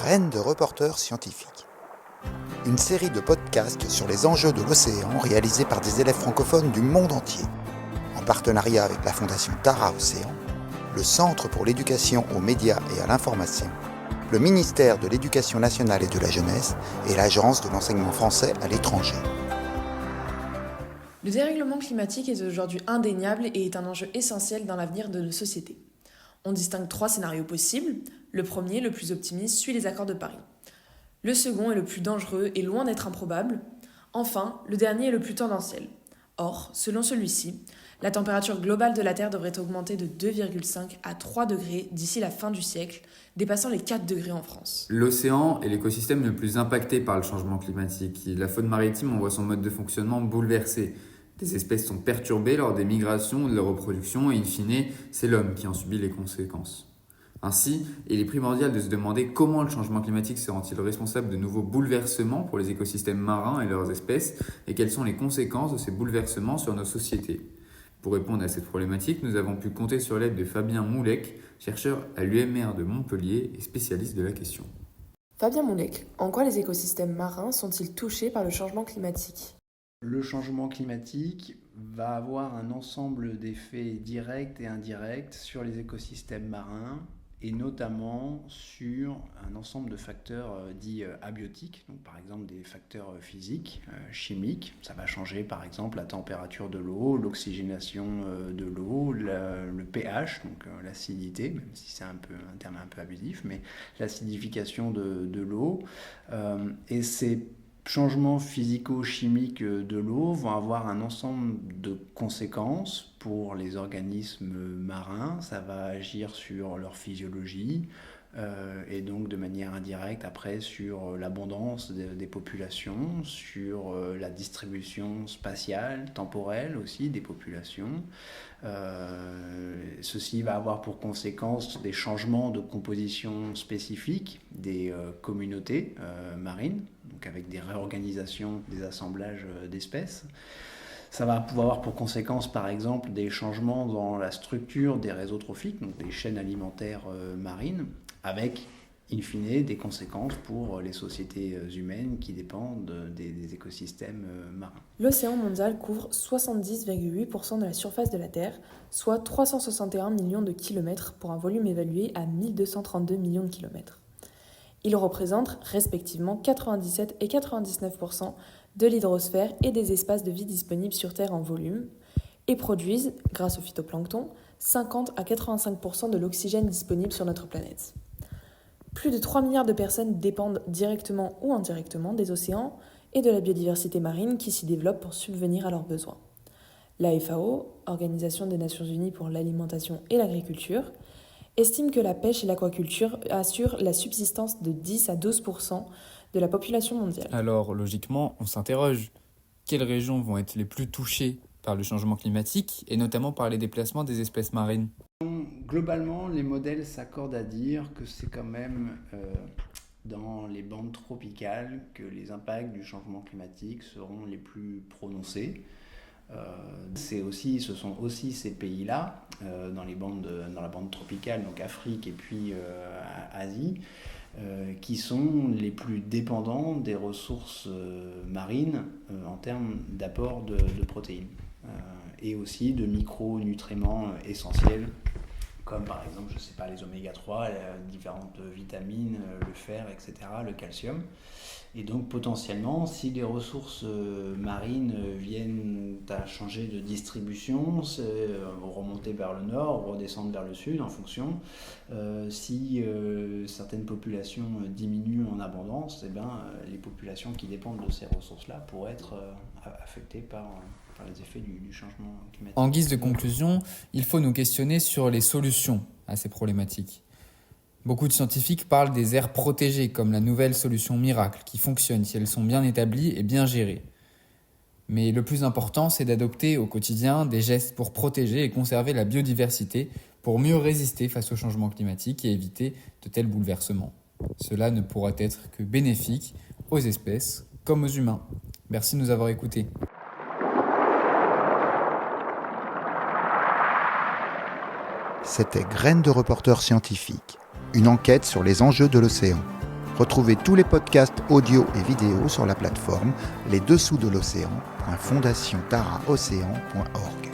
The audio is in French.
Graines de reporters scientifiques. Une série de podcasts sur les enjeux de l'océan réalisés par des élèves francophones du monde entier, en partenariat avec la Fondation Tara Océan, le Centre pour l'éducation aux médias et à l'information, le ministère de l'Éducation nationale et de la jeunesse et l'Agence de l'enseignement français à l'étranger. Le dérèglement climatique est aujourd'hui indéniable et est un enjeu essentiel dans l'avenir de nos sociétés. On distingue 3 scénarios possibles. Le premier, le plus optimiste, suit les accords de Paris. Le second est le plus dangereux et loin d'être improbable. Enfin, le dernier est le plus tendanciel. Or, selon celui-ci, la température globale de la Terre devrait augmenter de 2,5 à 3 degrés d'ici la fin du siècle, dépassant les 4 degrés en France. L'océan est l'écosystème le plus impacté par le changement climatique. La faune maritime en voit son mode de fonctionnement bouleversé. Des espèces sont perturbées lors des migrations ou de leur reproduction et in fine, c'est l'homme qui en subit les conséquences. Ainsi, il est primordial de se demander comment le changement climatique se rend-il responsable de nouveaux bouleversements pour les écosystèmes marins et leurs espèces et quelles sont les conséquences de ces bouleversements sur nos sociétés. Pour répondre à cette problématique, nous avons pu compter sur l'aide de Fabien Moulec, chercheur à l'UMR de Montpellier et spécialiste de la question. Fabien Moulec, en quoi les écosystèmes marins sont-ils touchés par le changement climatique ? Le changement climatique va avoir un ensemble d'effets directs et indirects sur les écosystèmes marins et notamment sur un ensemble de facteurs dits abiotiques, donc par exemple des facteurs physiques, chimiques. Ça va changer par exemple la température de l'eau, l'oxygénation de l'eau, le pH, donc l'acidité, même si c'est un terme un peu abusif, mais l'acidification de l'eau. Et ces changements physico-chimiques de l'eau vont avoir un ensemble de conséquences pour les organismes marins. Ça va agir sur leur physiologie et donc de manière indirecte après sur l'abondance des populations, sur la distribution spatiale, temporelle aussi des populations. Ceci va avoir pour conséquence des changements de composition spécifiques des communautés marines, donc avec des réorganisations des assemblages d'espèces. Ça va pouvoir avoir pour conséquence, par exemple, des changements dans la structure des réseaux trophiques, donc des chaînes alimentaires marines, avec, in fine, des conséquences pour les sociétés humaines qui dépendent des écosystèmes marins. L'océan mondial couvre 70,8% de la surface de la Terre, soit 361 millions de kilomètres pour un volume évalué à 1232 millions de kilomètres. Ils représentent respectivement 97 et 99% de l'hydrosphère et des espaces de vie disponibles sur Terre en volume et produisent, grâce au phytoplancton, 50 à 85% de l'oxygène disponible sur notre planète. Plus de 3 milliards de personnes dépendent directement ou indirectement des océans et de la biodiversité marine qui s'y développe pour subvenir à leurs besoins. La FAO, Organisation des Nations Unies pour l'alimentation et l'agriculture, estime que la pêche et l'aquaculture assurent la subsistance de 10 à 12% de la population mondiale. Alors, logiquement, on s'interroge. Quelles régions vont être les plus touchées par le changement climatique et notamment par les déplacements des espèces marines ? Globalement, les modèles s'accordent à dire que c'est quand même dans les bandes tropicales que les impacts du changement climatique seront les plus prononcés. Ce sont aussi ces pays-là, dans la bande tropicale, donc Afrique et puis Asie, qui sont les plus dépendants des ressources marines en termes d'apport de protéines et aussi de micronutriments essentiels comme par exemple, les oméga 3, différentes vitamines, le fer, etc., le calcium. Et donc potentiellement, si les ressources marines viennent à changer de distribution, remonter vers le nord, redescendre vers le sud en fonction, si certaines populations diminuent en abondance, les populations qui dépendent de ces ressources-là pourraient être affectées par les effets du changement climatique. En guise de conclusion, il faut nous questionner sur les solutions à ces problématiques. Beaucoup de scientifiques parlent des aires protégées comme la nouvelle solution miracle qui fonctionne si elles sont bien établies et bien gérées. Mais le plus important, c'est d'adopter au quotidien des gestes pour protéger et conserver la biodiversité pour mieux résister face au changement climatique et éviter de tels bouleversements. Cela ne pourra être que bénéfique aux espèces comme aux humains. Merci de nous avoir écoutés. C'était Graines de reporters scientifiques, une enquête sur les enjeux de l'océan, Retrouvez tous les podcasts audio et vidéo sur la plateforme lesdessous de l'océan.fondationtaraocéan.org.